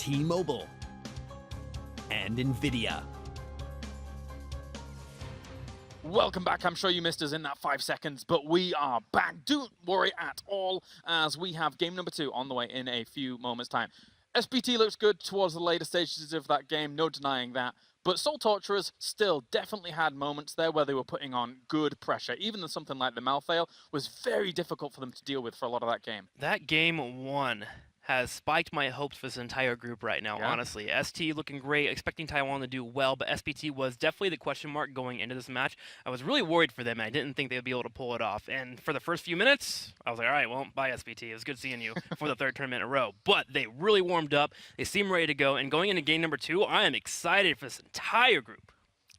T-Mobile, and NVIDIA. Welcome back. I'm sure you missed us in that 5 seconds, but we are back. Don't worry at all, as we have game number 2 on the way in a few moments' time. SPT looks good towards the later stages of that game, no denying that. But Soul Torturers still definitely had moments there where they were putting on good pressure. Even something like the Malfail was very difficult for them to deal with for a lot of that game. That game 1 has spiked my hopes for this entire group right now, honestly. ST looking great, expecting Taiwan to do well, but SPT was definitely the question mark going into this match. I was really worried for them, and I didn't think they would be able to pull it off. And for the first few minutes, I was like, all right, well, bye, SPT. It was good seeing you for the 3rd tournament in a row. But they really warmed up. They seem ready to go. And going into game number 2, I am excited for this entire group.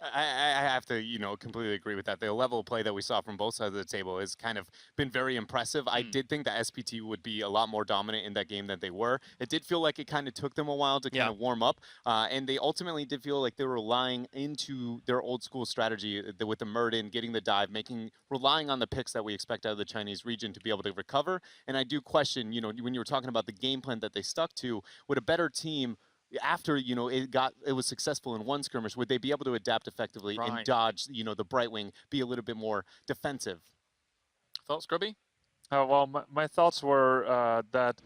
I have to, completely agree with that. The level of play that we saw from both sides of the table has kind of been very impressive. I did think that SPT would be a lot more dominant in that game than they were. It did feel like it kind of took them a while to kind of warm up, and they ultimately did feel like they were relying into their old school strategy with the Murden, getting the dive, relying on the picks that we expect out of the Chinese region to be able to recover. And I do question, when you were talking about the game plan that they stuck to, would a better team, after it was successful in one skirmish, would they be able to adapt effectively and dodge the Brightwing, be a little bit more defensive? Thoughts, Grubby? Well, my thoughts were that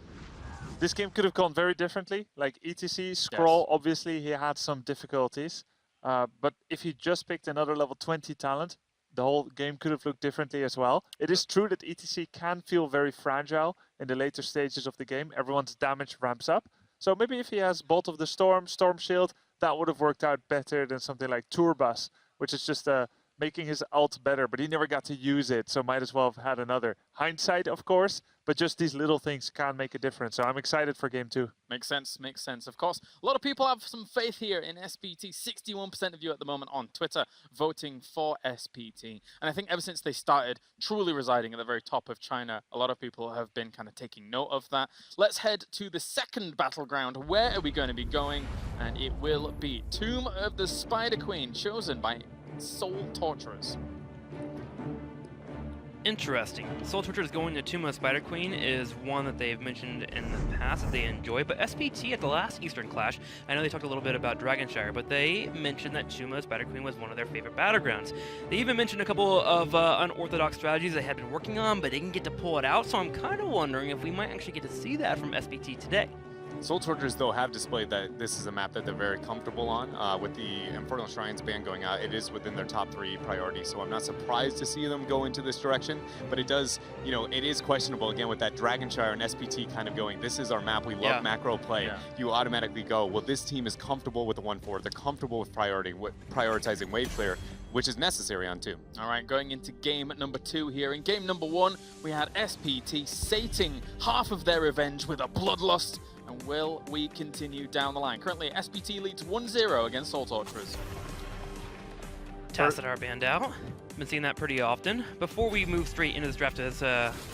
this game could have gone very differently. Like ETC, Scroll, obviously he had some difficulties, but if he just picked another level 20 talent, the whole game could have looked differently as well. It is true that ETC can feel very fragile in the later stages of the game. Everyone's damage ramps up. So maybe if he has Bolt of the Storm, Storm Shield, that would have worked out better than something like Tourbus, which is just making his ult better, but he never got to use it, so might as well have had another. Hindsight, of course, but just these little things can make a difference, so I'm excited for game 2. Makes sense. Of course, a lot of people have some faith here in SPT. 61% of you at the moment on Twitter voting for SPT. And I think ever since they started truly residing at the very top of China, a lot of people have been kind of taking note of that. Let's head to the second battleground. Where are we going to be going? And it will be Tomb of the Spider Queen, chosen by Soul Torturers. Interesting. Soul Torturers going to Tomb of the Spider Queen is one that they've mentioned in the past that they enjoy, but SPT at the last Eastern Clash, I know they talked a little bit about Dragonshire, but they mentioned that Tomb of the Spider Queen was one of their favorite battlegrounds. They even mentioned a couple of unorthodox strategies they had been working on, but they didn't get to pull it out, so I'm kind of wondering if we might actually get to see that from SPT today. Soul Torturers, though, have displayed that this is a map that they're very comfortable on. With the Infernal Shrines ban going out, it is within their top 3 priorities, so I'm not surprised to see them go into this direction. But it does, it is questionable, again, with that Dragonshire and SPT kind of going, this is our map, we love macro play. You automatically go, well, this team is comfortable with the 1-4, they're comfortable with prioritizing wave clear, which is necessary on 2. All right, going into game number 2 here. In game number 1, we had SPT sating half of their revenge with a Bloodlust. And will we continue down the line? Currently, SPT leads 1-0 against Soul Torturers. Tassadar banned out. Been seeing that pretty often. Before we move straight into this draft as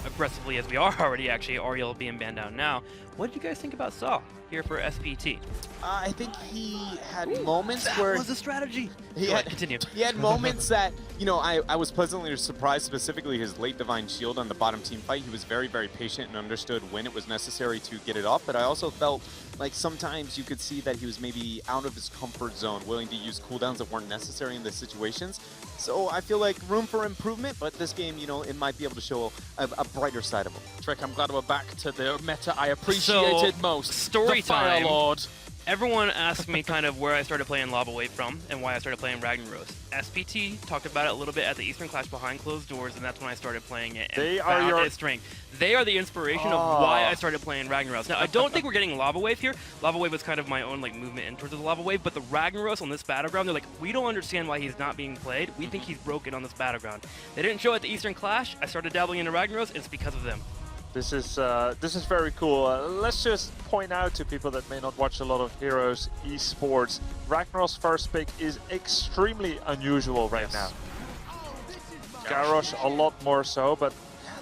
aggressively as we are already, actually, Ariel being banned out now, what did you guys think about Saw here for SPT? I think he had moments where... That was a strategy! Continue. He had moments that, I was pleasantly surprised, specifically his late Divine Shield on the bottom team fight. He was very, very patient and understood when it was necessary to get it off, but I also felt like sometimes you could see that he was maybe out of his comfort zone, willing to use cooldowns that weren't necessary in the situations. So I feel like room for improvement, but this game, it might be able to show a brighter side of him. Trick, I'm glad we're back to the meta I appreciated most. Story time. Lord. Everyone asked me kind of where I started playing Lava Wave from and why I started playing Ragnaros. SPT talked about it a little bit at the Eastern Clash behind closed doors, and that's when I started playing it. And they are your strength. They are the inspiration of why I started playing Ragnaros. Now, I don't think we're getting Lava Wave here. Lava Wave was kind of my own movement in towards the Lava Wave, but the Ragnaros on this battleground, they're like, we don't understand why he's not being played. We think he's broken on this battleground. They didn't show it at the Eastern Clash. I started dabbling into Ragnaros, and it's because of them. This is very cool. Let's just point out to people that may not watch a lot of Heroes esports, Ragnar's first pick is extremely unusual right now. Garrosh a lot more so, but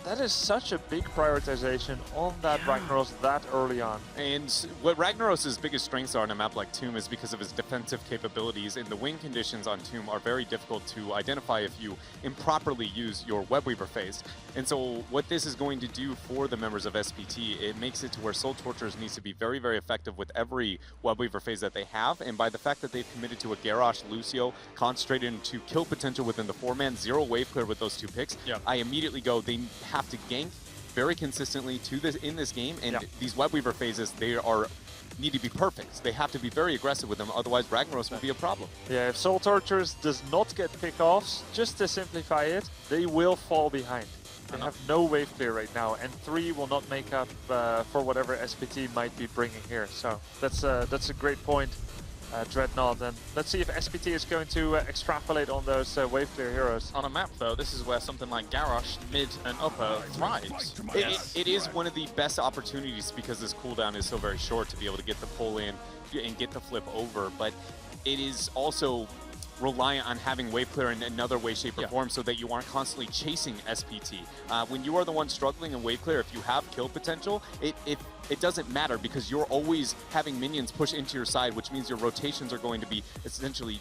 that is such a big prioritization on that Ragnaros that early on. And what Ragnaros' biggest strengths are on a map like Tomb is because of his defensive capabilities, and the win conditions on Tomb are very difficult to identify if you improperly use your Webweaver phase. And so what this is going to do for the members of SPT, it makes it to where Soul Torturers needs to be very, very effective with every Webweaver phase that they have, and by the fact that they've committed to a Garrosh Lucio, concentrated into kill potential within the 4-man, 0 wave clear with those 2 picks, I immediately go, they have to gank very consistently in this game, and these Webweaver phases, need to be perfect. They have to be very aggressive with them, otherwise Ragnaros will be a problem. Yeah, if Soul Torturers does not get pick-offs, just to simplify it, they will fall behind. They have no wave clear right now, and 3 will not make up for whatever SPT might be bringing here. So that's a great point, Dreadnought. And let's see if SPT is going to extrapolate on those wave clear heroes. On a map, though, this is where something like Garrosh, mid and upper, thrives. It is one of the best opportunities because this cooldown is so very short to be able to get the pull in and get the flip over, but it is also reliant on having wave clear in another way, shape, or form so that you aren't constantly chasing SPT. When you are the one struggling in wave clear, if you have kill potential, it doesn't matter because you're always having minions push into your side, which means your rotations are going to be essentially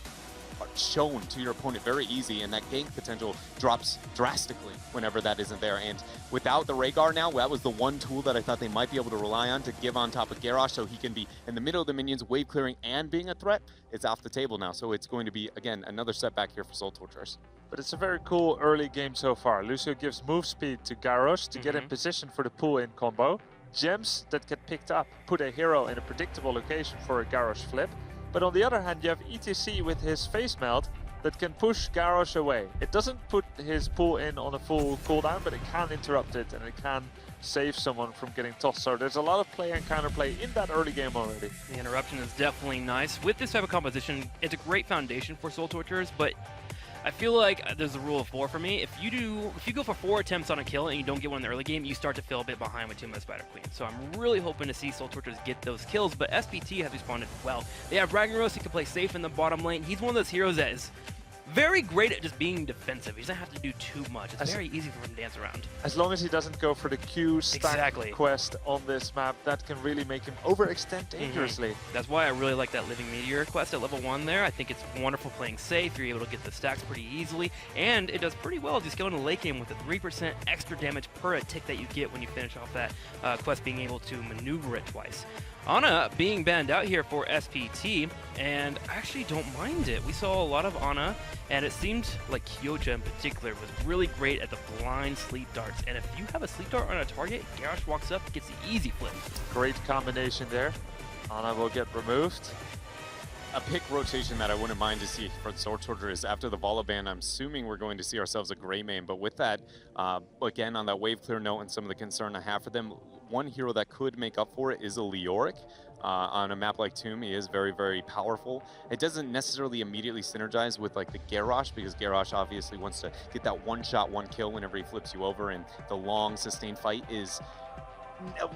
shown to your opponent very easy, and that gank potential drops drastically whenever that isn't there. And without the Rhaegar now, that was the one tool that I thought they might be able to rely on to give on top of Garrosh so he can be in the middle of the minions, wave clearing and being a threat. It's off the table now, so it's going to be, again, another setback here for Soul Torturers. But it's a very cool early game so far. Lucio gives move speed to Garrosh to get in position for the pull-in combo. Gems that get picked up put a hero in a predictable location for a Garrosh flip. But on the other hand, you have ETC with his face melt that can push Garrosh away. It doesn't put his pull in on a full cooldown, but it can interrupt it and it can save someone from getting tossed. So there's a lot of play and counterplay in that early game already. The interruption is definitely nice. With this type of composition, it's a great foundation for Soul Torturers, but I feel like there's a rule of 4 for me. If you go for 4 attempts on a kill and you don't get one in the early game, you start to feel a bit behind with Tomb of the Spider Queen. So I'm really hoping to see Soul Torturers get those kills, but SPT has responded well. They have Ragnaros, he can play safe in the bottom lane. He's one of those heroes that is very great at just being defensive. He doesn't have to do too much. It's very easy for him to dance around. As long as he doesn't go for the Q stack quest on this map, that can really make him overextend dangerously. That's why I really like that Living Meteor quest at level 1 there. I think it's wonderful playing safe. You're able to get the stacks pretty easily, and it does pretty well if you go into the late game with the 3% extra damage per a tick that you get when you finish off that quest, being able to maneuver it twice. Ana being banned out here for SPT, and I actually don't mind it. We saw a lot of Ana, and it seemed like Kyoja in particular was really great at the blind sleep darts. And if you have a sleep dart on a target, Garrosh walks up, gets the easy flip. Great combination there. Ana will get removed. A pick rotation that I wouldn't mind to see for the Soul Torturers is after the Vala ban. I'm assuming we're going to see ourselves a Grey main, but with that, again, on that wave clear note and some of the concern I have for them, one hero that could make up for it is a Leoric. On a map like Tomb, he is very, very powerful. It doesn't necessarily immediately synergize with like the Garrosh, because Garrosh obviously wants to get that one shot, one kill whenever he flips you over, and the long sustained fight is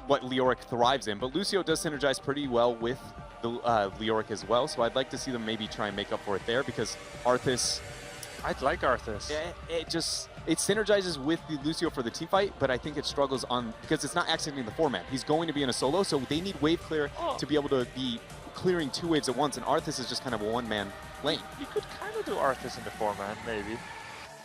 what Leoric thrives in. But Lucio does synergize pretty well with the Leoric as well, so I'd like to see them maybe try and make up for it there, because Arthas... I'd like Arthas. It synergizes with the Lucio for the team fight, but I think it struggles on, because it's not activating the 4-man. He's going to be in a solo, so they need wave clear to be able to be clearing 2 waves at once, and Arthas is just kind of a 1-man lane. You could kind of do Arthas in the 4-man, maybe.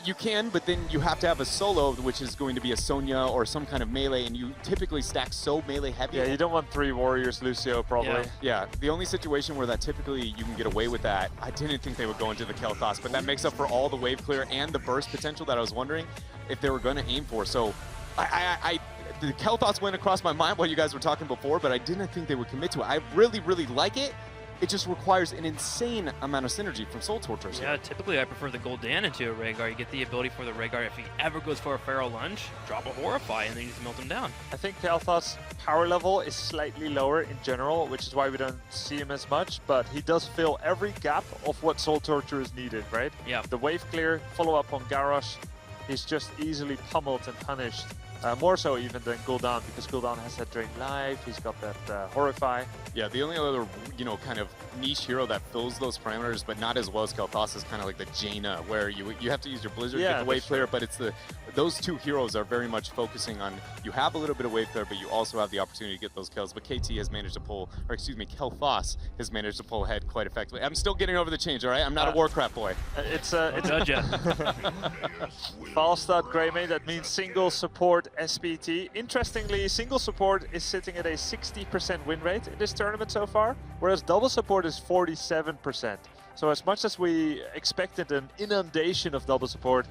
You can, but then you have to have a solo, which is going to be a Sonya or some kind of melee, and you typically stack so melee heavy. Yeah, you don't want 3 warriors, Lucio, probably. Yeah, the only situation where that typically you can get away with that, I didn't think they would go into the Kel'Thas, but that makes up for all the wave clear and the burst potential that I was wondering if they were going to aim for. So the Kel'Thas went across my mind while you guys were talking before, but I didn't think they would commit to it. I really, really like it. It just requires an insane amount of synergy from Soul Torturers. Yeah, typically I prefer the Gul'dan into a Rhaegar. You get the ability for the Rhaegar, if he ever goes for a Feral Lunge, drop a Horrify, and then you just melt him down. I think Kel'Thas' power level is slightly lower in general, which is why we don't see him as much, but he does fill every gap of what Soul Torturers needed, right? Yeah. The wave clear, follow up on Garrosh, he's just easily pummeled and punished. More so even than Gul'dan, because Gul'dan has that Drain Life, he's got that Horrify. Yeah, the only other, kind of niche hero that fills those parameters, but not as well as Kel'Thas, is kind of like the Jaina, where you have to use your Blizzard to get the wave clear, but it's the those two heroes are very much focusing on, you have a little bit of wave clear, but you also have the opportunity to get those kills. But KT has managed to pull, or excuse me, Kel'Thas has managed to pull ahead quite effectively. I'm still getting over the change, all right? I'm not a Warcraft boy. It's Judge ya. false start Greymane, that means single support SPT. Interestingly, single support is sitting at a 60% win rate in this tournament so far, whereas double support is 47%. So as much as we expected an inundation of double support,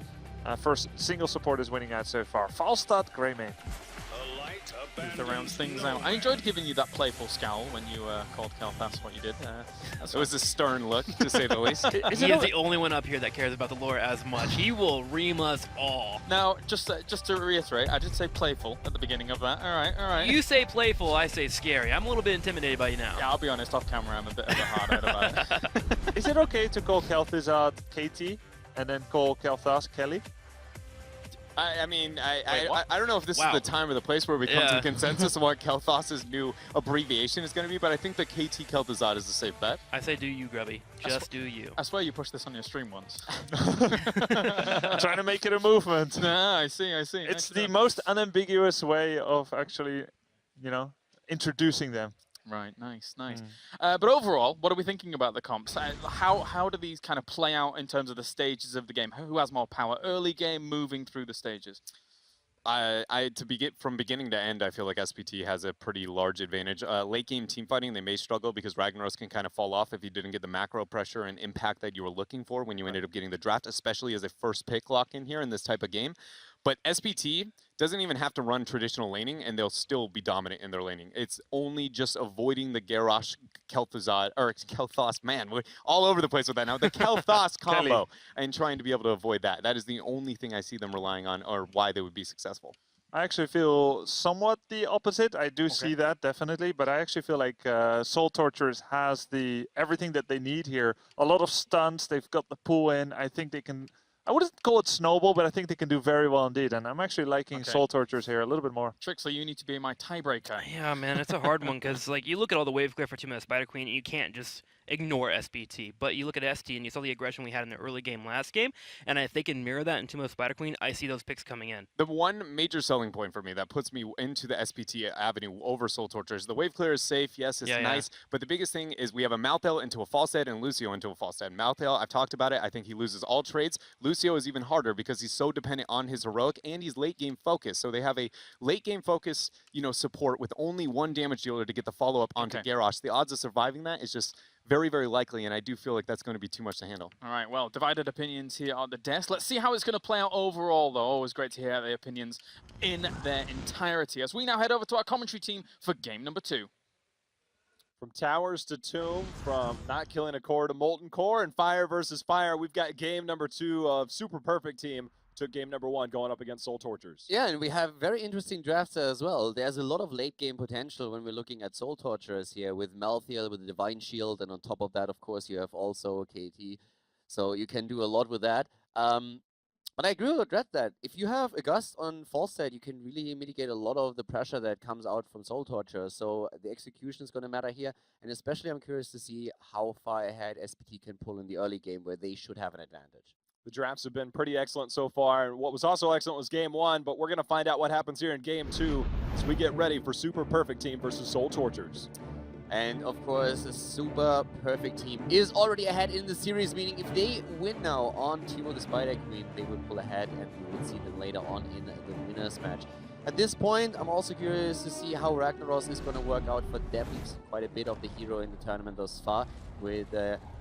first single support is winning out so far. False start Greymane. It rounds things out. I enjoyed giving you that playful scowl when you called Kel'Thas what you did. It was a stern look, to say the least. He is the only one up here that cares about the lore as much. He will ream us all. Now, just to reiterate, I did say playful at the beginning of that. All right. You say playful, I say scary. I'm a little bit intimidated by you now. Yeah, I'll be honest, off camera I'm a bit of a hard-head about it. Is it okay to call Kel'Thas KT and then call Kel'Thas Kelly? I mean, Wait, I don't know if this is the time or the place where we come to a consensus on what Kel'Thas's new abbreviation is going to be, but I think the KT Kel'Thuzad is a safe bet. I say do you, Grubby. Just do you. I swear you pushed this on your stream once. I'm trying to make it a movement. Nah, I see. It's the most unambiguous way of actually, you know, introducing them. Right, nice. But overall, what are we thinking about the comps? How do these kind of play out in terms of the stages of the game? Who has more power? Early game, moving through the stages? From beginning to end, I feel like SPT has a pretty large advantage. Late game team fighting, they may struggle because Ragnaros can kind of fall off if you didn't get the macro pressure and impact that you were looking for when you ended up getting the draft, especially as a first pick lock in here in this type of game. But SPT doesn't even have to run traditional laning, and they'll still be dominant in their laning. It's only just avoiding the Garrosh Kel'Thuzad, or Kel'Thas, man, we're all over the place with that now, the Kel'Thas combo, and trying to be able to avoid that. That is the only thing I see them relying on, or why they would be successful. I actually feel somewhat the opposite. I do see that, definitely, but I actually feel like Soul Torturers has everything that they need here. A lot of stunts, they've got the pull in. I think they can, I wouldn't call it snowball, but I think they can do very well indeed, and I'm actually liking Soul Torturers here a little bit more. Trixler, you need to be my tiebreaker. Yeah, man, it's a hard one, because like you look at all the wave clear for 2-minute Spider Queen, and you can't just ignore SPT. But you look at ST, and you saw the aggression we had in the early game last game, and if they can mirror that in 2-minute Spider Queen, I see those picks coming in. The one major selling point for me that puts me into the SPT avenue over Soul Torturers, the wave clear is safe, yes, it's nice, but the biggest thing is we have a Malthael into a Falstad and Lucio into a Falstad. Malthael, I've talked about it, I think he loses all trades. Lucio is even harder because he's so dependent on his heroic, and he's late game focus. So they have a late game focus, support with only one damage dealer to get the follow-up onto Garrosh. The odds of surviving that is just very, very likely, and I do feel like that's going to be too much to handle. All right, well, divided opinions here on the desk. Let's see how it's going to play out overall, though. Always great to hear the opinions in their entirety. As we now head over to our commentary team for game number 2. From towers to tomb, from not killing a core to molten core, and fire versus fire, we've got game number 2 of Super Perfect Team. Took game number 1 going up against Soul Torturers. Yeah, and we have very interesting drafts as well. There's a lot of late game potential when we're looking at Soul Torturers here with Malthael with the Divine Shield, and on top of that, of course, you have also KT. So you can do a lot with that. But I agree with that if you have a Gust on Falstad, you can really mitigate a lot of the pressure that comes out from Soul Torturers. So the execution is going to matter here, and especially I'm curious to see how far ahead SPT can pull in the early game where they should have an advantage. The drafts have been pretty excellent so far, and what was also excellent was game 1, but we're going to find out what happens here in game 2 as we get ready for Super Perfect Team versus Soul Torturers. And of course, the Super Perfect Team is already ahead in the series, meaning if they win now on Timo the Spider Queen, they will pull ahead, and we will see them later on in the winners match. At this point, I'm also curious to see how Ragnaros is going to work out for them. We've seen quite a bit of the hero in the tournament thus far with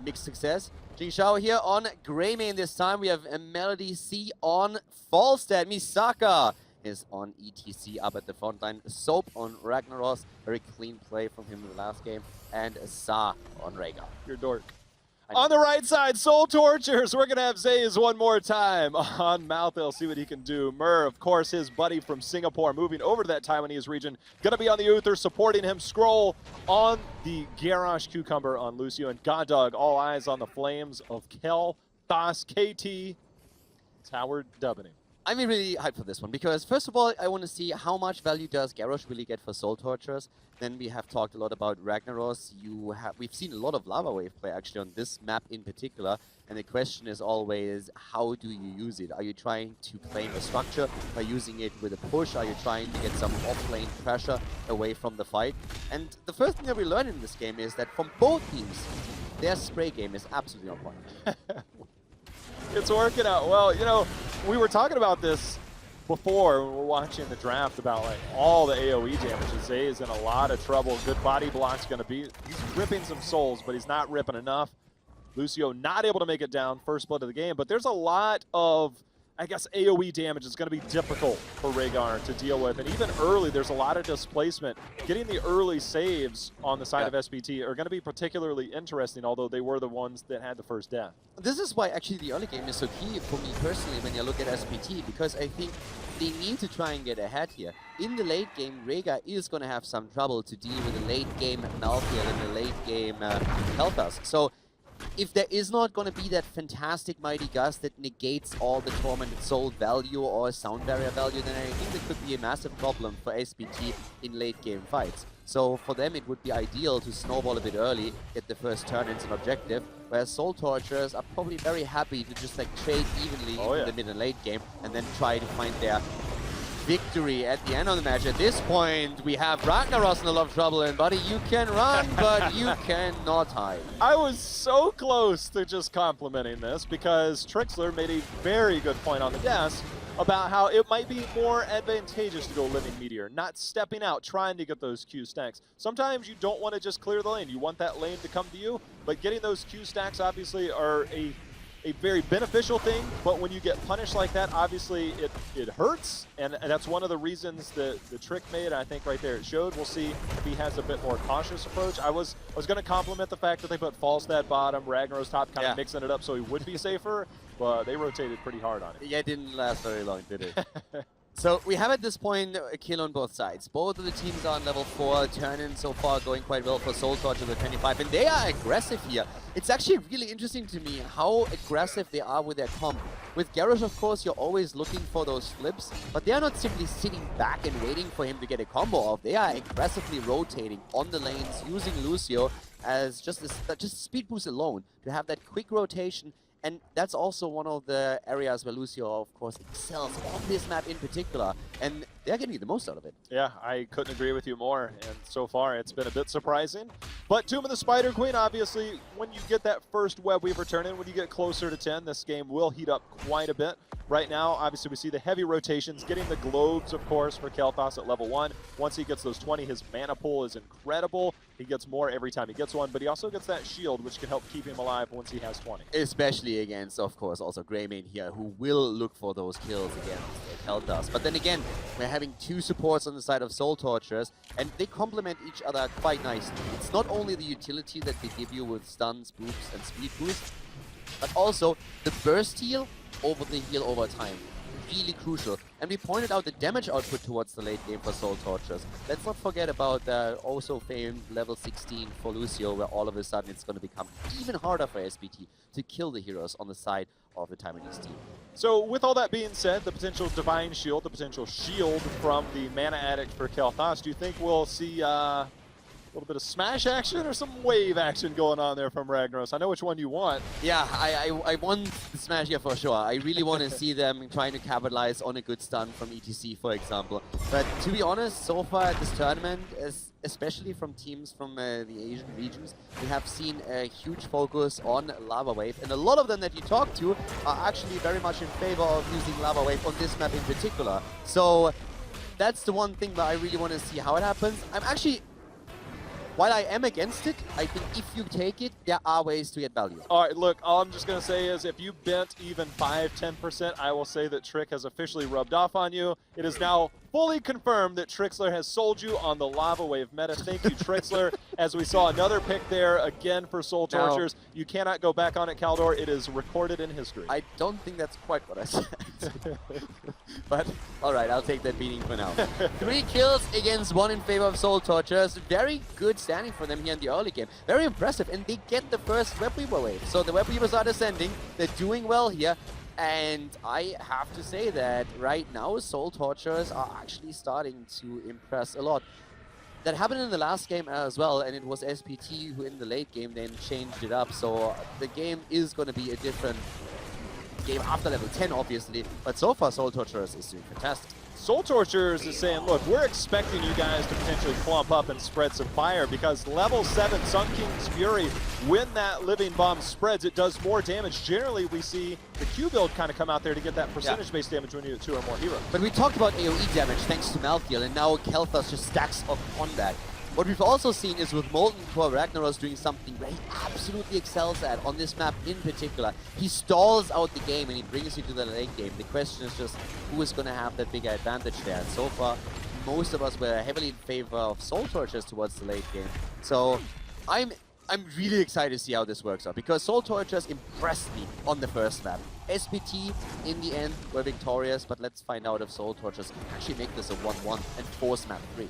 mixed success. Jing Shao here on Greymane this time. We have a Melody C on Falstad. Misaka is on ETC up at the front line. Soap on Ragnaros. Very clean play from him in the last game. And Sa on Rhaegar. You're a dork. On the right side, Soul Torturers. We're going to have Zaze one more time on Malthael. See what he can do. Mur, of course, his buddy from Singapore, moving over to that Taiwanese region. Going to be on the Uther, supporting him. Scroll on the Garrosh Cucumber on Lucio. And Goddog, all eyes on the flames of Kel'Thas KT. Tower dubbing him. I'm really hyped for this one because, first of all, I want to see how much value does Garrosh really get for Soul Torturers. Then we have talked a lot about Ragnaros. We've seen a lot of Lava Wave play actually on this map in particular. And the question is always, how do you use it? Are you trying to claim a structure by using it with a push? Are you trying to get some off-lane pressure away from the fight? And the first thing that we learn in this game is that from both teams, their spray game is absolutely on point. It's working out well. You know, we were talking about this before when we were watching the draft about like all the AoE damage. Zay is in a lot of trouble. Good body block's going to be. He's ripping some souls, but he's not ripping enough. Lucio not able to make it down, first blood of the game. But there's a lot of, I guess, AoE damage is going to be difficult for Rhaegar to deal with. And even early, there's a lot of displacement. Getting the early saves on the side of SPT are going to be particularly interesting, although they were the ones that had the first death. This is why actually the early game is so key for me personally when you look at SPT, because I think they need to try and get ahead here. In the late game, Rhaegar is going to have some trouble to deal with the late game Malthael and the late game Kel'Thas. So if there is not going to be that fantastic Mighty Gust that negates all the Tormented Soul value or Sound Barrier value, then I think there could be a massive problem for SPT in late game fights. So for them it would be ideal to snowball a bit early, get the first turn into an objective, whereas Soul Torturers are probably very happy to just like trade evenly in the mid and late game and then try to find their victory at the end of the match. At this point, we have Ragnaros in a lot of trouble, and buddy, you can run, but you cannot hide. I was so close to just complimenting this because Trixler made a very good point on the desk about how it might be more advantageous to go Living Meteor, not stepping out, trying to get those Q stacks. Sometimes you don't want to just clear the lane. You want that lane to come to you, but getting those Q stacks obviously are a very beneficial thing, but when you get punished like that, obviously it hurts, and that's one of the reasons that the Trick made. I think right there it showed. We'll see if he has a bit more cautious approach. I was going to compliment the fact that they put Falstad bottom, Ragnaros top, kind of mixing it up so he would be safer, but they rotated pretty hard on it. Yeah, it didn't last very long, did it? So we have at this point a kill on both sides. Both of the teams are on level 4. Turn-in so far going quite well for Soul Torture with 25, and they are aggressive here. It's actually really interesting to me how aggressive they are with their comp. With Garrosh, of course, you're always looking for those flips, but they are not simply sitting back and waiting for him to get a combo off. They are aggressively rotating on the lanes, using Lucio as just speed boost alone to have that quick rotation. And that's also one of the areas where Lucio, of course, excels on this map in particular. And they're getting the most out of it. Yeah, I couldn't agree with you more. And so far, it's been a bit surprising. But Tomb of the Spider Queen, obviously, when you get that first Web Weaver turn-in, when you get closer to 10, this game will heat up quite a bit. Right now, obviously, we see the heavy rotations, getting the globes, of course, for Kel'Thas at level 1. Once he gets those 20, his mana pool is incredible. He gets more every time he gets one, but he also gets that shield, which can help keep him alive once he has 20. Especially against, of course, also Greymane here, who will look for those kills against Kel'Thas. But then again, we're having two supports on the side of Soul Torturers, and they complement each other quite nicely. It's not only the utility that they give you with stuns, boosts, and speed boost, but also the burst heal over the heal over time. Really crucial. And we pointed out the damage output towards the late game for Soul Torturers. Let's not forget about the also famed level 16 for Lucio, where all of a sudden it's going to become even harder for SPT to kill the heroes on the side of the Taiwanese team. So with all that being said, the potential Divine Shield, the potential shield from the Mana Addict for Kel'Thas, do you think we'll see a little bit of smash action or some wave action going on there from Ragnaros? I know which one you want. Yeah, I want the smash here for sure. I really want to see them trying to capitalize on a good stun from ETC, for example. But to be honest, so far at this tournament, especially from teams from the Asian regions, we have seen a huge focus on Lava Wave. And a lot of them that you talk to are actually very much in favor of using Lava Wave on this map in particular. So that's the one thing that I really want to see how it happens. While I am against it, I think if you take it, there are ways to get value. All right, look, all I'm just going to say is if you bent even 5-10%, I will say that Trick has officially rubbed off on you. It is now fully confirmed that Trixler has sold you on the Lava Wave meta. Thank you, Trixler. As we saw another pick there, again for Soul Torturers. You cannot go back on it, Caldor. It is recorded in history. I don't think that's quite what I said. But, all right, I'll take that beating for now. 3 kills against 1 in favor of Soul Torturers. Very good standing for them here in the early game. Very impressive, and they get the first Web Weaver wave. So the Web Weavers are descending. They're doing well here. And I have to say that right now, Soul Torturers are actually starting to impress a lot. That happened in the last game as well, and it was SPT who in the late game then changed it up. So the game is going to be a different game after level 10, obviously. But so far, Soul Torturers is doing fantastic. Soul Torturers is saying, look, we're expecting you guys to potentially clump up and spread some fire because level 7 Sun King's Fury, when that Living Bomb spreads, it does more damage. Generally, we see the Q build kind of come out there to get that percentage-based damage when you do 2 or more heroes. But we talked about AoE damage thanks to Malthael, and now Kel'Thas just stacks up on that. What we've also seen is with Molten Core, Ragnaros doing something where he absolutely excels at on this map in particular. He stalls out the game and he brings you to the late game. The question is just who is going to have that bigger advantage there. And so far, most of us were heavily in favor of Soul Torturers towards the late game. So I'm really excited to see how this works out because Soul Torturers impressed me on the first map. SPT, in the end, were victorious, but let's find out if Soul Torturers can actually make this a 1-1 and force map 3.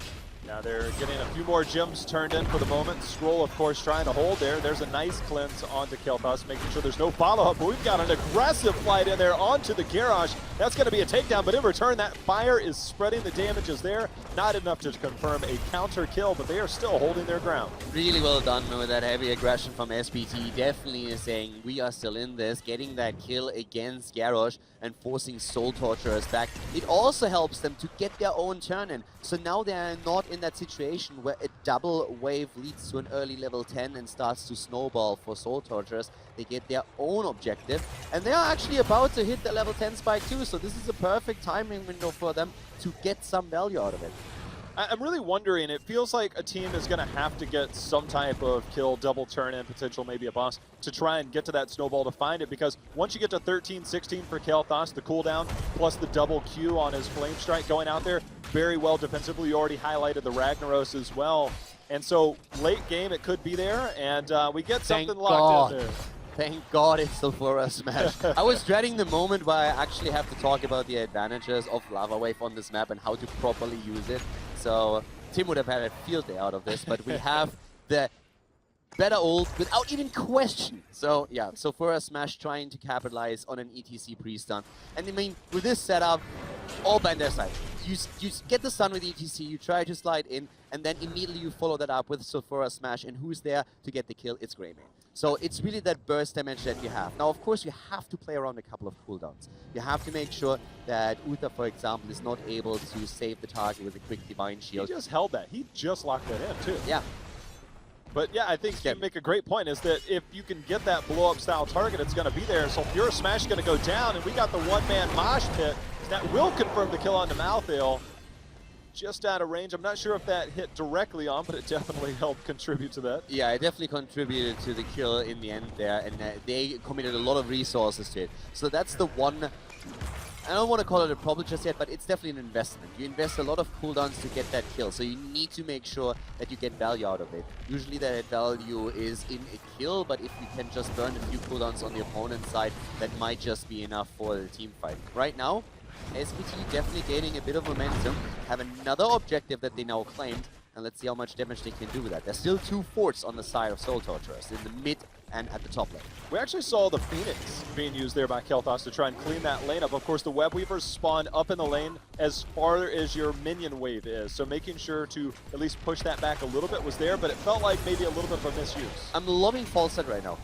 Now they're getting a few more gems turned in for the moment. Scroll, of course, trying to hold there. There's a nice cleanse onto Kel'Thas, making sure there's no follow-up. But we've got an aggressive flight in there onto the Garrosh. That's going to be a takedown, but in return, that fire is spreading the damages there. Not enough to confirm a counter kill, but they are still holding their ground. Really well done with that heavy aggression from SPT. Definitely is saying we are still in this, getting that kill against Garrosh and forcing Soul Torturers back. It also helps them to get their own turn in. So now they are not in that situation where a double wave leads to an early level 10 and starts to snowball for Soul Torturers. They get their own objective, and they are actually about to hit the level 10 spike too, so this is a perfect timing window for them to get some value out of it. I'm really wondering, it feels like a team is going to have to get some type of kill, double turn-in, potential maybe a boss, to try and get to that snowball to find it, because once you get to 13-16 for Kel'Thas, the cooldown, plus the double Q on his Flame Strike going out there, very well defensively. You already highlighted the Ragnaros as well. And so, late game, it could be there, and we get something locked in there. Thank God it's still for a smash. I was dreading the moment where I actually have to talk about the advantages of Lava Wave on this map and how to properly use it. So Tim would have had a field day out of this, but we have the better ult without even question. So yeah, so for a smash trying to capitalize on an ETC pre-stun. And I mean, with this setup, all by their side. You get the stun with ETC, you try to slide in, and then immediately you follow that up with Sulfura Smash, and who's there to get the kill? It's Greymane. So it's really that burst damage that you have. Now, of course, you have to play around a couple of cooldowns. You have to make sure that Uther, for example, is not able to save the target with a quick Divine Shield. He just held that. He just locked that in, too. Yeah. But yeah, I think you make a great point, is that if you can get that blow-up style target, it's going to be there. So Sulfura Smash is going to go down, and we got the one-man mosh pit. That will confirm the kill onto Malthael. Just out of range. I'm not sure if that hit directly on, but it definitely helped contribute to that. Yeah, it definitely contributed to the kill in the end there, and they committed a lot of resources to it. So that's the one, I don't want to call it a problem just yet, but it's definitely an investment. You invest a lot of cooldowns to get that kill, so you need to make sure that you get value out of it. Usually that value is in a kill, but if you can just burn a few cooldowns on the opponent's side, that might just be enough for the team fight. Right now, SPT definitely gaining a bit of momentum, have another objective that they now claimed, and let's see how much damage they can do with that. There's still 2 forts on the side of Soul Torturers, in the mid and at the top lane. We actually saw the Phoenix being used there by Kel'Thas to try and clean that lane up. Of course, the Web Weavers spawn up in the lane as far as your minion wave is, so making sure to at least push that back a little bit was there, but it felt like maybe a little bit of a misuse. I'm loving Falset right now.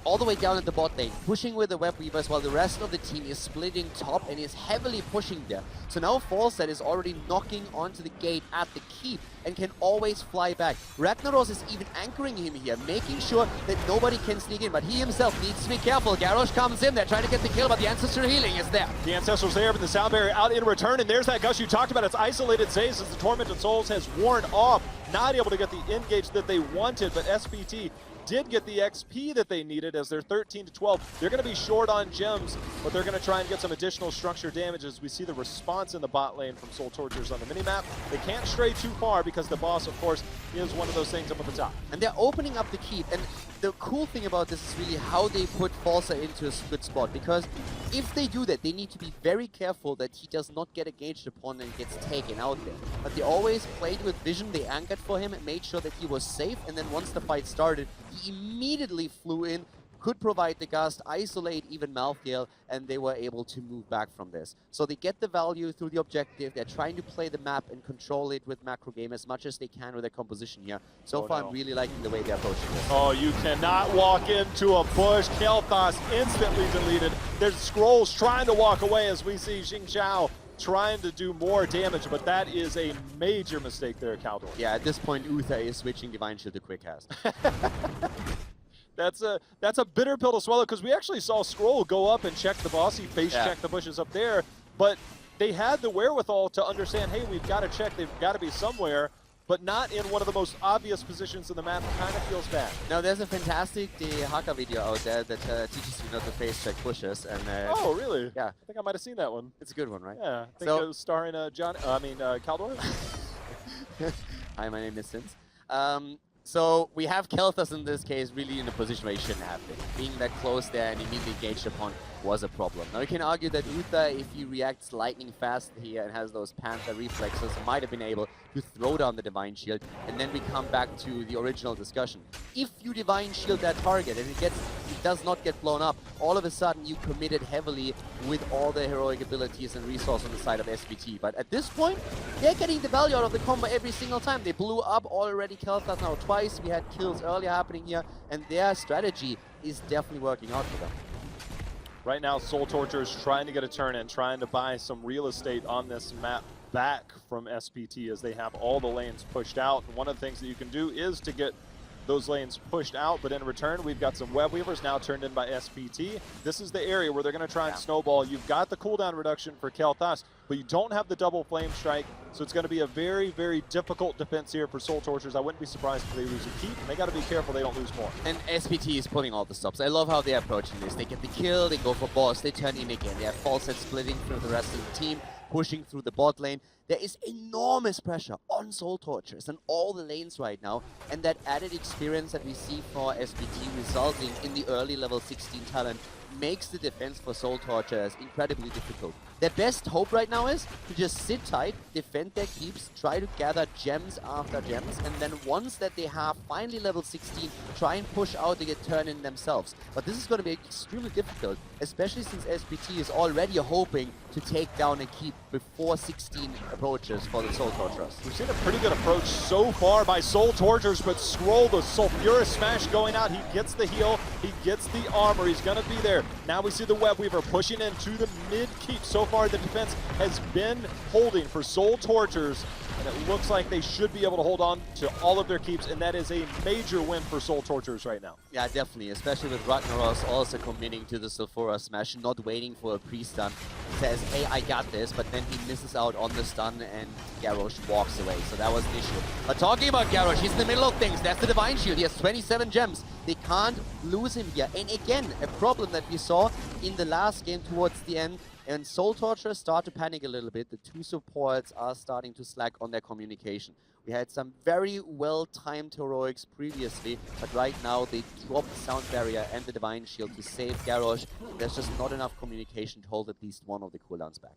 All the way down at the bot lane, pushing with the Web Weavers while the rest of the team is splitting top and is heavily pushing there. So now Falset is already knocking onto the gate at the keep and can always fly back. Ragnaros is even anchoring him here, making sure that nobody can sneak in, but he himself needs to be careful. Garrosh comes in there, trying to get the kill, but the Ancestor healing is there. The Ancestor's there, but the Sound Barrier out in return, and there's that gush you talked about. It's isolated Zaze as the Tormented Souls has worn off, not able to get the engage that they wanted, but SPT did get the XP that they needed as they're 13-12. They're going to be short on gems, but they're going to try and get some additional structure damage as we see the response in the bot lane from Soul Torturers on the minimap. They can't stray too far because the boss, of course, is one of those things up at the top. And they're opening up the keep, and the cool thing about this is really how they put Falsa into a good spot, because if they do that, they need to be very careful that he does not get engaged upon and gets taken out there. But they always played with vision, they anchored for him and made sure that he was safe, and then once the fight started, he immediately flew in, could provide the gust, isolate even Malthael, and they were able to move back from this. So they get the value through the objective. They're trying to play the map and control it with macro game as much as they can with their composition here. So far, I'm really liking the way they're approaching this. Oh, you cannot walk into a bush. Kael'thas instantly deleted. There's Scrolls trying to walk away as we see Xing Xiao trying to do more damage, but that is a major mistake there, Caldor. Yeah, at this point, Uther is switching Divine Shield to Quick Cast. That's a bitter pill to swallow, because we actually saw Scroll go up and check the boss. He face checked the bushes up there, but they had the wherewithal to understand, hey, we've got to check, they've got to be somewhere, but not in one of the most obvious positions in the map. Kind of feels bad. Now, there's a fantastic Haka video out there that teaches you not to face check bushes. And oh, really? Yeah. I think I might have seen that one. It's a good one, right? Yeah. I think it was starring Caldor. Hi, my name is Sins. So we have Kael'thas in this case really in a position where he shouldn't have been. Being that close there and immediately engaged upon was a problem. Now you can argue that Uther, if he reacts lightning fast here and has those Panther reflexes, might have been able to throw down the Divine Shield, and then we come back to the original discussion. If you Divine Shield that target and it does not get blown up, all of a sudden you committed heavily with all the heroic abilities and resource on the side of SPT. But at this point, they're getting the value out of the combo every single time. They blew up already Kael'thas now twice. We had kills earlier happening here, and their strategy is definitely working out for them. Right now, Soul Torture is trying to get a turn in, trying to buy some real estate on this map back from SPT as they have all the lanes pushed out. And one of the things that you can do is to get those lanes pushed out, but in return, we've got some Web Weavers now turned in by SPT. This is the area where they're going to try and snowball. You've got the cooldown reduction for Kael'thas, but you don't have the double flame strike, so it's going to be a very, very difficult defense here for Soul Tortures. I wouldn't be surprised if they lose a keep, and they got to be careful they don't lose more. And SPT is pulling all the stops. I love how they're approaching this. They get the kill, they go for boss, they turn in again. They have full set splitting through the rest of the team, pushing through the bot lane. There is enormous pressure on Soul Tortures and all the lanes right now, and that added experience that we see for SPT resulting in the early level 16 talent makes the defense for Soul Tortures incredibly difficult. Their best hope right now is to just sit tight, defend their keeps, try to gather gems after gems, and then once that they have finally level 16, try and push out to get turned in themselves. But this is going to be extremely difficult, especially since SPT is already hoping to take down a keep before 16 approaches for the Soul Torturers. We've seen a pretty good approach so far by Soul Tortures, but Scroll, the Sulfurous Smash going out, he gets the heal, he gets the armor, he's going to be there. Now we see the Web Weaver pushing into the mid keep. So far the defense has been holding for Soul Tortures, and it looks like they should be able to hold on to all of their keeps, and that is a major win for Soul Tortures right now. Yeah, definitely, especially with Ragnaros also committing to the Sulfura Smash, not waiting for a pre-stun. Says, hey, I got this, but then he misses out on the stun and Garrosh walks away, so that was an issue. But talking about Garrosh, he's in the middle of things. That's the Divine Shield. He has 27 gems. They can't lose him here. And again, a problem that we saw in the last game towards the end, and Soul Torturers start to panic a little bit. The two supports are starting to slack on their communication. We had some very well-timed heroics previously, but right now they drop the Sound Barrier and the Divine Shield to save Garrosh. There's just not enough communication to hold at least one of the cooldowns back.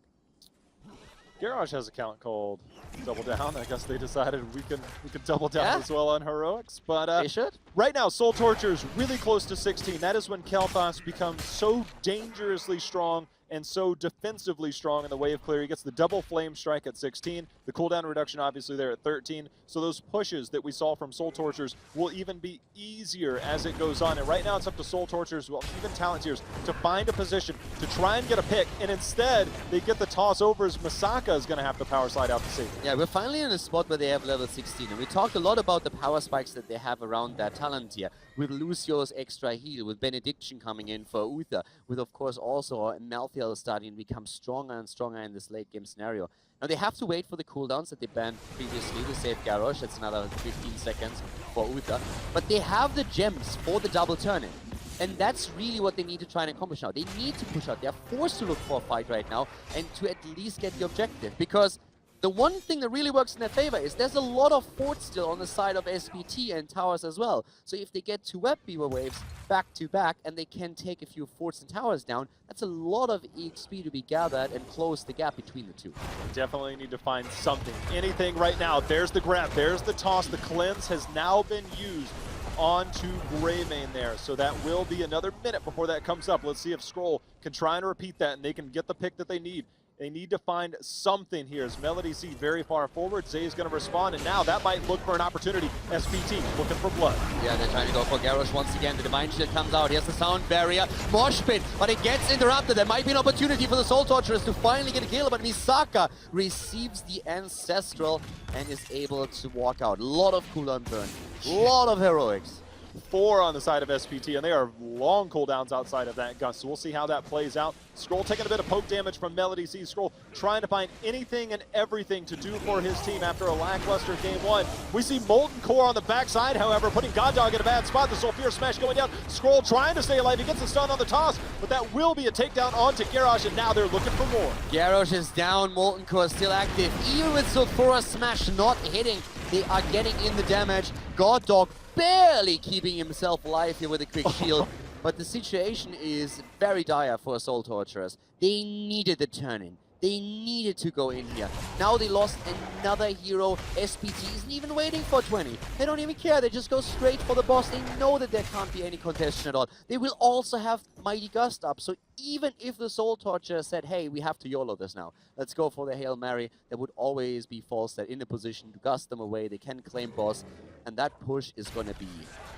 Garrosh has a count called Double Down. I guess they decided we could double down as well on heroics. But they should. Right now, Soul Torture is really close to 16. That is when Kael'thas becomes so dangerously strong and so defensively strong in the wave clear. He gets the double flame strike at 16, the cooldown reduction obviously there at 13, so those pushes that we saw from Soul Tortures will even be easier as it goes on. And right now it's up to Soul Tortures, well, even Talonteers, to find a position to try and get a pick, and instead they get the toss over as Masaka is going to have to power slide out to safety. Yeah, we're finally in a spot where they have level 16, and we talked a lot about the power spikes that they have around that talent here, with Lucio's extra heal, with Benediction coming in for Uther, with of course also Malthael starting to become stronger and stronger in this late game scenario. Now they have to wait for the cooldowns that they banned previously to save Garrosh. That's another 15 seconds for Uther. But they have the gems for the double turn-in. And that's really what they need to try and accomplish now. They need to push out. They're forced to look for a fight right now and to at least get the objective. Because the one thing that really works in their favor is there's a lot of forts still on the side of SPT and towers as well. So if they get two Web Weaver waves back to back and they can take a few forts and towers down, that's a lot of EXP to be gathered and close the gap between the two. Definitely need to find something, anything right now. There's the grab, there's the toss, the cleanse has now been used onto Greymane there. So that will be another minute before that comes up. Let's see if Skrull can try and repeat that and they can get the pick that they need. They need to find something here as Melody C very far forward. Zay is going to respond, and now that might look for an opportunity. SPT looking for blood. Yeah, they're trying to go for Garrosh once again. The Divine Shield comes out. Here's the sound barrier. Mosh pit, but it gets interrupted. There might be an opportunity for the Soul Torturers to finally get a kill, but Misaka receives the Ancestral and is able to walk out. A lot of cooldown burn. A lot of heroics. 4 on the side of SPT, and they are long cooldowns outside of that gust. So we'll see how that plays out. Skrull taking a bit of poke damage from Melody C. Skrull trying to find anything and everything to do for his team after a lackluster game 1. We see Molten Core on the backside, however, putting God Dog in a bad spot. The Sulfur Smash going down. Skrull trying to stay alive. He gets the stun on the toss, but that will be a takedown onto Garrosh, and now they're looking for more. Garrosh is down. Molten Core still active. Even with Sulfur Smash not hitting, they are getting in the damage. God Dog barely keeping himself alive here with a quick shield. But the situation is very dire for Soul Torturers. They needed the turn-in. They needed to go in here. Now they lost another hero. SPT isn't even waiting for 20. They don't even care. They just go straight for the boss. They know that there can't be any contention at all. They will also have Mighty Gust up. So even if the Soul Torturer said, hey, we have to YOLO this now, let's go for the Hail Mary, there would always be Falstad in a position to gust them away. They can claim boss. And that push is going to be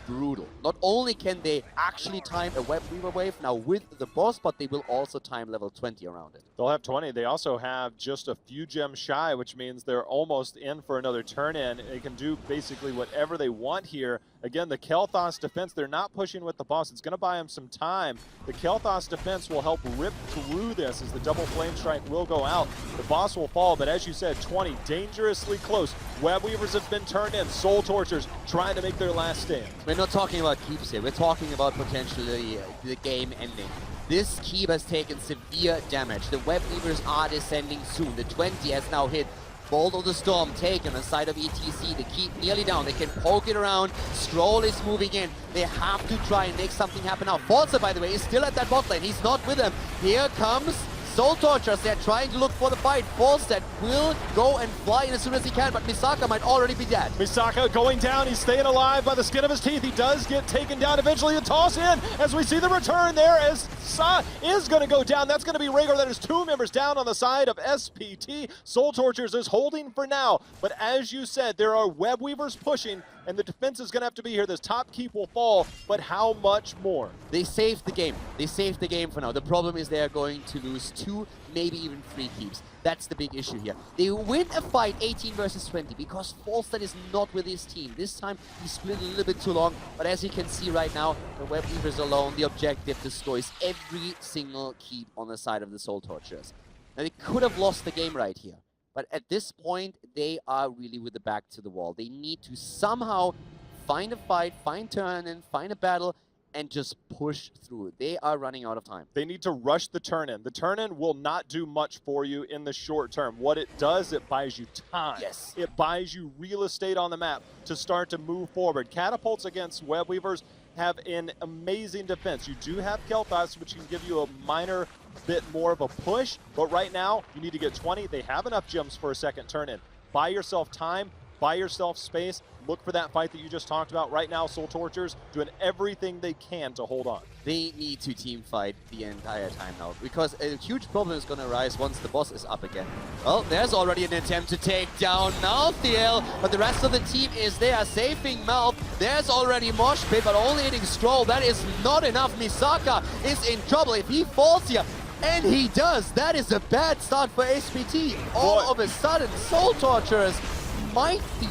brutal. Not only can they actually time a Web Weaver wave now with the boss, but they will also time level 20 around it. They'll have 20. They also have just a few gems shy, which means they're almost in for another turn-in. They can do basically whatever they want here. Again, the Kel'Thas defense, they're not pushing with the boss. It's going to buy them some time. The Kel'Thas defense will help rip through this as the double flame strike will go out. The boss will fall, but as you said, 20 dangerously close. Web Weavers have been turned in. Soul Torturers trying to make their last stand. We're not talking about keeps here. We're talking about potentially the game ending. This keep has taken severe damage. The Web Weavers are descending soon. The 20 has now hit. Bolt of the Storm taken on the side of ETC. The keep nearly down. They can poke it around. Stroll is moving in. They have to try and make something happen now. Falstad, by the way, is still at that bot lane. He's not with them. Here comes Soul Torturers. They're trying to look for the fight. Falstad will go and fly in as soon as he can, but Misaka might already be dead. Misaka going down. He's staying alive by the skin of his teeth. He does get taken down eventually. A toss in as we see the return there as Sa is going to go down. That's going to be Rhaegar. That is 2 members down on the side of SPT. Soul Torturers is holding for now, but as you said, there are Web Weavers pushing, and the defense is going to have to be here. This top keep will fall, but how much more? They saved the game. They saved the game for now. The problem is they are going to lose 2, maybe even 3 keeps. That's the big issue here. They win a fight 18 versus 20 because Falstad is not with his team. This time he split a little bit too long, but as you can see right now, the Web Weavers alone, the objective destroys every single keep on the side of the Soul Torturers. Now they could have lost the game right here, but at this point they are really with the back to the wall. They need to somehow find a fight, find turn-in, find a battle, and just push through. They are running out of time. They need to rush the turn-in. The turn-in will not do much for you in the short term. What it does, it buys you time. Yes. It buys you real estate on the map to start to move forward. Catapults against Web Weavers have an amazing defense. You do have Kel'Thas, which can give you a minor bit more of a push, but right now, you need to get 20. They have enough gems for a second turn-in. Buy yourself time, buy yourself space, look for that fight that you just talked about. Right now, Soul Torturers doing everything they can to hold on. They need to team fight the entire time now, because a huge problem is going to arise once the boss is up again. Well, there's already an attempt to take down Malthael, but the rest of the team is there, saving Mal. There's already Mosh Pit, but only hitting Stroll. That is not enough. Misaka is in trouble if he falls here. And he does. That is a bad start for SPT. All of a sudden, Soul Torturers might be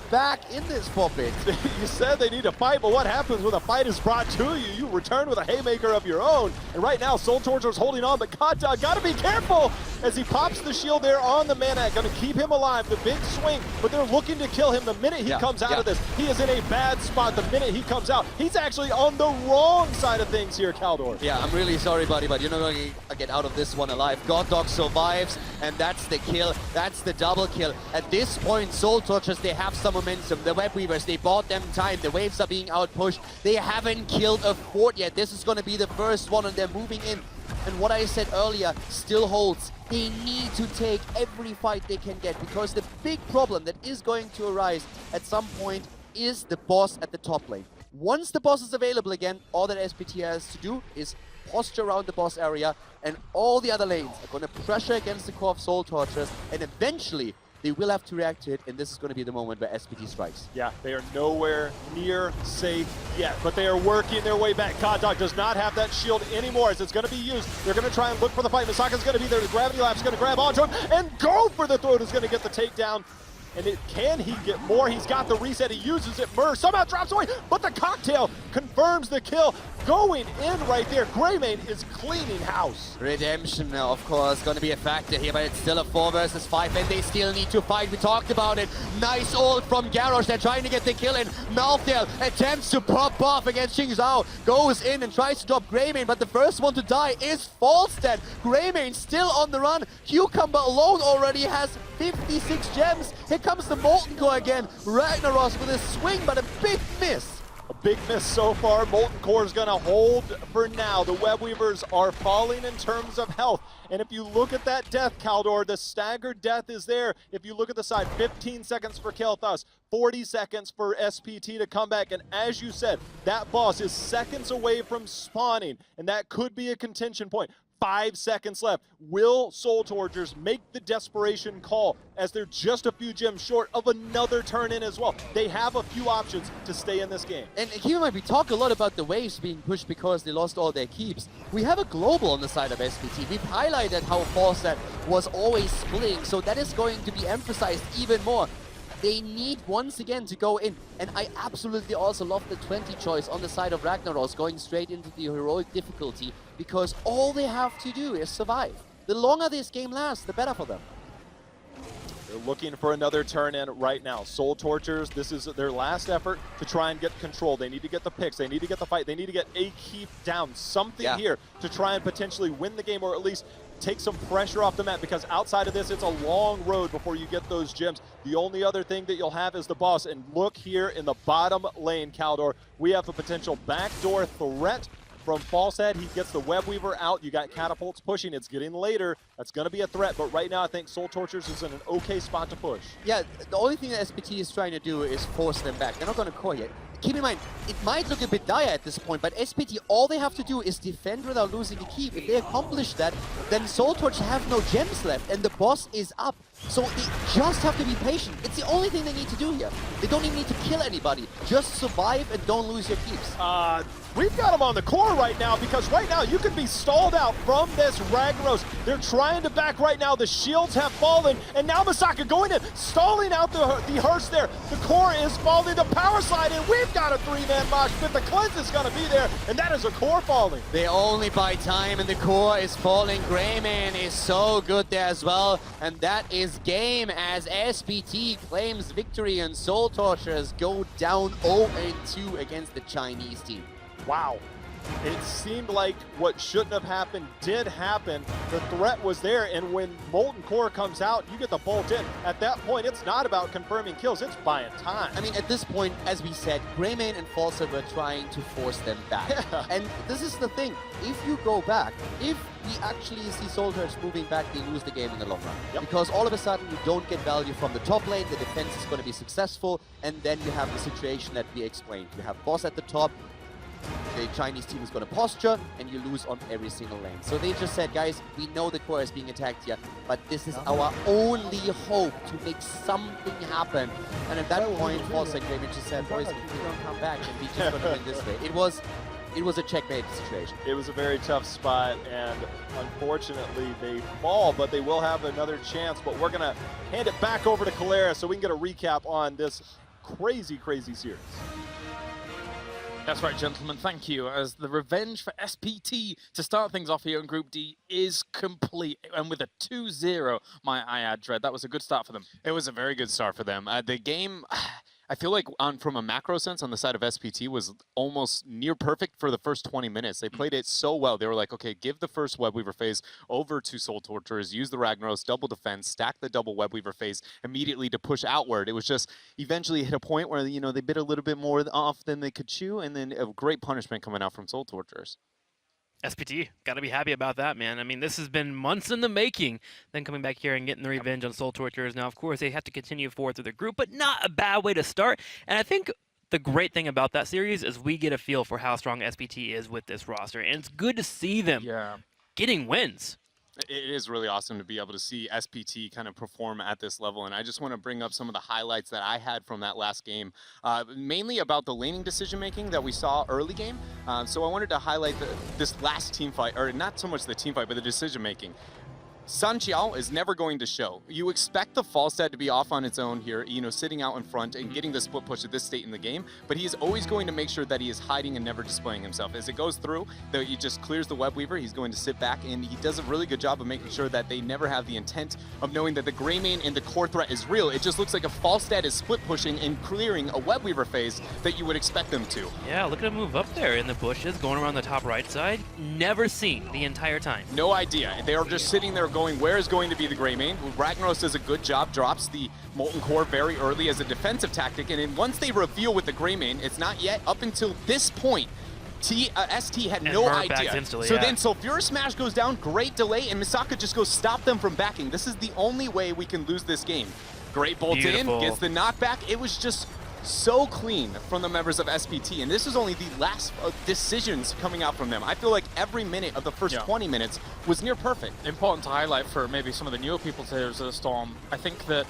back in this for a bit. You said they need a fight, but what happens when a fight is brought to you? You return with a haymaker of your own. And right now, Soul Torturers holding on, but Kata gotta be careful as he pops the shield there on the Manak. Gonna keep him alive, the big swing, but they're looking to kill him the minute he comes out of this. He is in a bad spot the minute he comes out. He's actually on the wrong side of things here, Kaldor. Yeah, I'm really sorry, buddy, but you're not going to get out of this one alive. God Dog survives, and that's the kill. That's the double kill. At this point, Soul Torturers, they have some momentum. The Web Weavers, they bought them time. The waves are being outpushed. They haven't killed a fort yet. This is going to be the first one, and they're moving in. And what I said earlier still holds. They need to take every fight they can get, because the big problem that is going to arise at some point is the boss at the top lane. Once the boss is available again, all that SPT has to do is posture around the boss area, and all the other lanes are going to pressure against the core of Soul Torturers, and eventually they will have to react to it, and this is going to be the moment where SPT strikes. Yeah, they are nowhere near safe yet, but they are working their way back. Koddog does not have that shield anymore as it's going to be used. They're going to try and look for the fight. Misaka's going to be there. The Gravity Lap's going to grab onto him and go for the throat. Is going to get the takedown. And can he get more? He's got the reset. He uses it. Mur somehow drops away, but the cocktail confirms the kill. Going in right there. Greymane is cleaning house. Redemption, of course, going to be a factor here, but it's still a 4 versus 5, and they still need to fight. We talked about it. Nice ult from Garrosh. They're trying to get the kill in. Malthael attempts to pop off against Xing Zhao. Goes in and tries to drop Greymane, but the first one to die is Falstead. Greymane still on the run. Cucumber alone already has 56 gems. Here comes the Molten Core again. Ragnaros with a swing, but a big miss. A big miss so far. Molten Core is going to hold for now. The Web Weavers are falling in terms of health. And if you look at that death, Kaldor, the staggered death is there. If you look at the side, 15 seconds for Kael'thas, 40 seconds for SPT to come back. And as you said, that boss is seconds away from spawning. And that could be a contention point. 5 seconds left. Will Soul Torturers make the desperation call as they're just a few gems short of another turn in as well? They have a few options to stay in this game. And keep in mind, we talk a lot about the waves being pushed because they lost all their keeps. We have a global on the side of SPT. We've highlighted how Falstead was always splitting, so that is going to be emphasized even more. They need once again to go in, and I absolutely also love the 20 choice on the side of Ragnaros going straight into the heroic difficulty, because all they have to do is survive. The longer this game lasts, the better for them. They're looking for another turn in right now. Soul Torturers, this is their last effort to try and get control. They need to get the picks, they need to get the fight, they need to get a keep down, something here to try and potentially win the game, or at least take some pressure off the map, because outside of this, it's a long road before you get those gems. The only other thing that you'll have is the boss. And look here in the bottom lane, Kaldor. We have a potential backdoor threat from Falstead. He gets the Web Weaver out. You got catapults pushing. It's getting later. That's going to be a threat. But right now, I think Soul Torturers is in an okay spot to push. Yeah, the only thing that SPT is trying to do is force them back. They're not going to core yet. Keep in mind, it might look a bit dire at this point, but SPT, all they have to do is defend without losing a keep. If they accomplish that, then Soul Torch have no gems left, and the boss is up. So they just have to be patient. It's the only thing they need to do here. They don't even need to kill anybody. Just survive and don't lose your keeps. We've got them on the core right now, because right now you can be stalled out from this Ragnaros. They're trying to back right now. The shields have fallen, and now Misaka going in, stalling out the hearse there. The core is falling, the power slide, and we've got a 3-man mosh pit. The cleanse is going to be there, and that is a core falling. They only buy time, and the core is falling. Greymane is so good there as well, and that is game as SPT claims victory, and Soul Torturers go down 0-2 against the Chinese team. Wow. It seemed like what shouldn't have happened did happen. The threat was there, and when Molten Core comes out, you get the bolt in. At that point, it's not about confirming kills, it's buying time. I mean, at this point, as we said, Greymane and Falstead were trying to force them back. Yeah. And this is the thing, if you go back, if we actually see Soul Torturers moving back, they lose the game in the long run. Yep. Because all of a sudden, you don't get value from the top lane, the defense is going to be successful, and then you have the situation that we explained. You have boss at the top, the Chinese team is going to posture, and you lose on every single lane. So they just said, guys, we know the core is being attacked here, but this is our only hope to make something happen. And at that point, Falstead Greymane just said, boys, if we don't come back, then we just going to win this way. It was a checkmate situation. It was a very tough spot, and unfortunately they fall, but they will have another chance. But we're going to hand it back over to Kalera so we can get a recap on this crazy, crazy series. That's right, gentlemen. Thank you. As the revenge for SPT to start things off here in Group D is complete. And with a 2-0, might I add, Dread, that was a good start for them. It was a very good start for them. The game, I feel like from a macro sense on the side of SPT was almost near perfect for the first 20 minutes. They played it so well. They were like, okay, give the first Web Weaver phase over to Soul Torturers, use the Ragnaros, double defense, stack the double Web Weaver phase immediately to push outward. It was just eventually hit a point where, you know, they bit a little bit more off than they could chew, and then a great punishment coming out from Soul Torturers. SPT, gotta be happy about that, man. I mean, this has been months in the making. Then coming back here and getting the revenge on Soul Torturers. Now, of course, they have to continue forward through the group, but not a bad way to start. And I think the great thing about that series is we get a feel for how strong SPT is with this roster, and it's good to see them getting wins. It is really awesome to be able to see SPT kind of perform at this level, and I just want to bring up some of the highlights that I had from that last game, mainly about the laning decision making that we saw early game. So I wanted to highlight this last team fight, or not so much the team fight, but the decision making. Sun Qiao is never going to show. You expect the Falstad to be off on its own here, sitting out in front and getting the split push at this state in the game, but he is always going to make sure that he is hiding and never displaying himself. As it goes through, he just clears the Web Weaver, he's going to sit back, and he does a really good job of making sure that they never have the intent of knowing that the Greymane and the core threat is real. It just looks like a Falstad is split pushing and clearing a Web Weaver phase that you would expect them to. Yeah, look at him move up there in the bushes, going around the top right side. Never seen the entire time. No idea. They are just sitting there going, where is going to be the Greymane? Ragnaros does a good job, drops the Molten Core very early as a defensive tactic, and then once they reveal with the Greymane, it's not yet. Up until this point, ST had no idea. So then Sulfura Smash goes down, great delay, and Misaka just goes stop them from backing. This is the only way we can lose this game. Great bolt in, gets the knockback. It was just so clean from the members of SPT, and this is only the last decisions coming out from them. I feel like every minute of the first 20 minutes was near perfect. Important to highlight for maybe some of the newer people to the Storm. I think that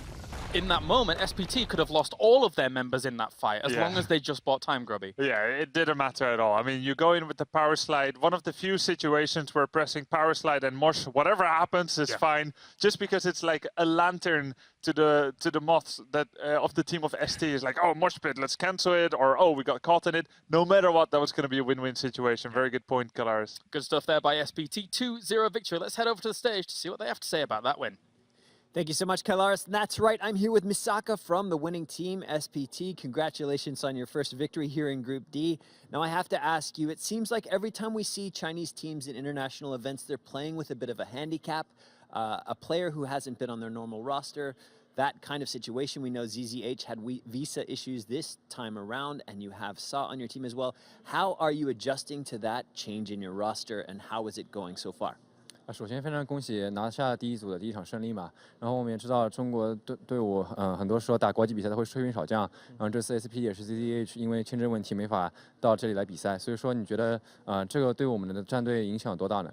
in that moment, SPT could have lost all of their members in that fight as long as they just bought time, Grubby. Yeah, it didn't matter at all. I mean, you go in with the power slide, one of the few situations where pressing power slide and mosh, whatever happens is fine, just because it's like a lantern to the moths that of the team of ST is like, oh, mosh pit, let's cancel it, or oh, we got caught in it. No matter what, that was going to be a win-win situation. Very good point, Kalaris. Good stuff there by SPT. 2-0 victory. Let's head over to the stage to see what they have to say about that win. Thank you so much, Kailaris. That's right, I'm here with Misaka from the winning team, SPT. Congratulations on your first victory here in Group D. Now I have to ask you, it seems like every time we see Chinese teams in international events, they're playing with a bit of a handicap, a player who hasn't been on their normal roster. That kind of situation, we know ZZH had visa issues this time around, and you have Sa on your team as well. How are you adjusting to that change in your roster, and how is it going so far? 首先非常恭喜拿下第一组的第一场胜利嘛。然后我们也知道中国队伍，很多时候打国际比赛都会衰兵少将。然后这次 SP 也是 ZZH 因为签证问题没法到这里来比赛，所以说你觉得这个对我们的战队影响有多大呢？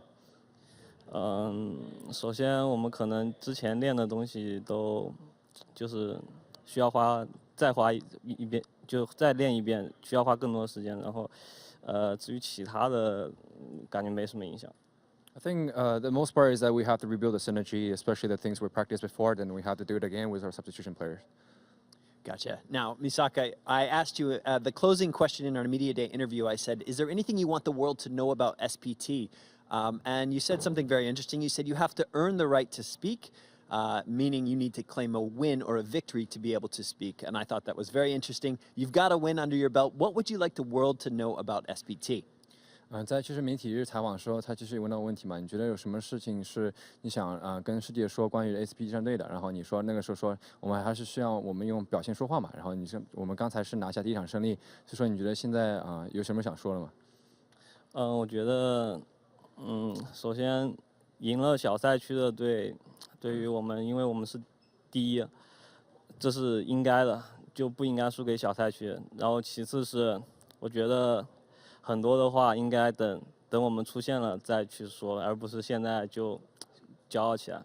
首先我们可能之前练的东西都就是需要再花一遍，就再练一遍，需要花更多的时间。然后至于其他的，感觉没什么影响。 I think the most part is that we have to rebuild the synergy, especially the things we practiced before, then we have to do it again with our substitution players. Gotcha. Now, Misaka, I asked you the closing question in our Media Day interview. I said, is there anything you want the world to know about SPT? And you said something very interesting. You said you have to earn the right to speak, meaning you need to claim a win or a victory to be able to speak. And I thought that was very interesting. You've got a win under your belt. What would you like the world to know about SPT? 在其实媒体日采访的时候，他其实也问到问题嘛，你觉得有什么事情是你想跟世界说关于 SPT 战队的？然后你说那个时候说我们还是需要我们用表现说话嘛。然后你说我们刚才是拿下第一场胜利，所以说你觉得现在有什么想说的吗？我觉得首先赢了小赛区的队，对于我们，因为我们是第一，这是应该的，就不应该输给小赛区。然后其次是我觉得。 很多的话应该等我们出现了再去说，而不是现在就骄傲起来。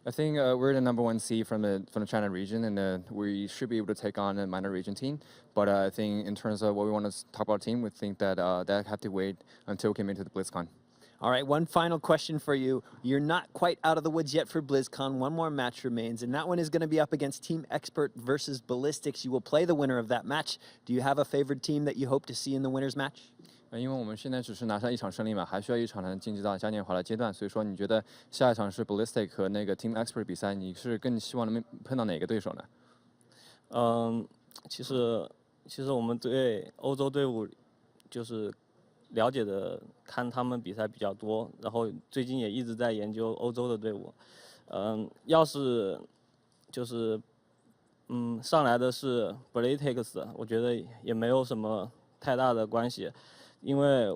I think we're the #1 seed from the China region, and we should be able to take on a minor region team. But I think in terms of what we want to talk about our team, we think that that have to wait until we came into the BlizzCon. All right, one final question for you. You're not quite out of the woods yet for BlizzCon. One more match remains, and that one is going to be up against Team Expert versus Ballistics. You will play the winner of that match. Do you have a favored team that you hope to see in the winner's match? 因为我们现在只是拿下一场胜利嘛，还需要一场才能晋级到嘉年华的阶段。所以说，你觉得下一场是 Ballistic 和那个 Team Expert 比赛，你是更希望能碰到哪个对手呢？其实我们对欧洲队伍就是了解的，看他们比赛比较多，然后最近也一直在研究欧洲的队伍。要是就是上来的是 Ballistics， 我觉得也没有什么太大的关系，因为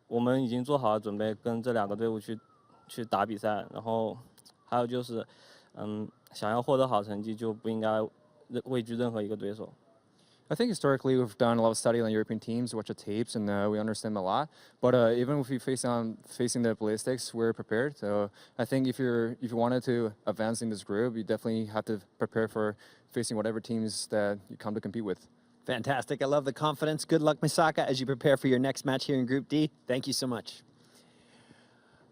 我们已经做好了准备跟这两个队伍去打比赛，然后还有就是想要获得好成绩就不应该畏惧任何一个对手。I think historically we've done a lot of study on European teams, watch the tapes, and we understand them a lot. But even if we facing the ballistics, we're prepared. So I think if you wanted to advance in this group, you definitely have to prepare for facing whatever teams that you come to compete with. Fantastic. I love the confidence. Good luck, Misaka, as you prepare for your next match here in Group D. Thank you so much.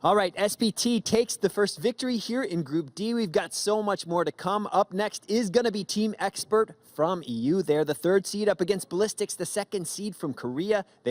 All right, SPT takes the first victory here in Group D. We've got so much more to come. Up next is going to be Team Expert from EU. They're the 3rd seed up against Ballistics, the 2nd seed from Korea. They are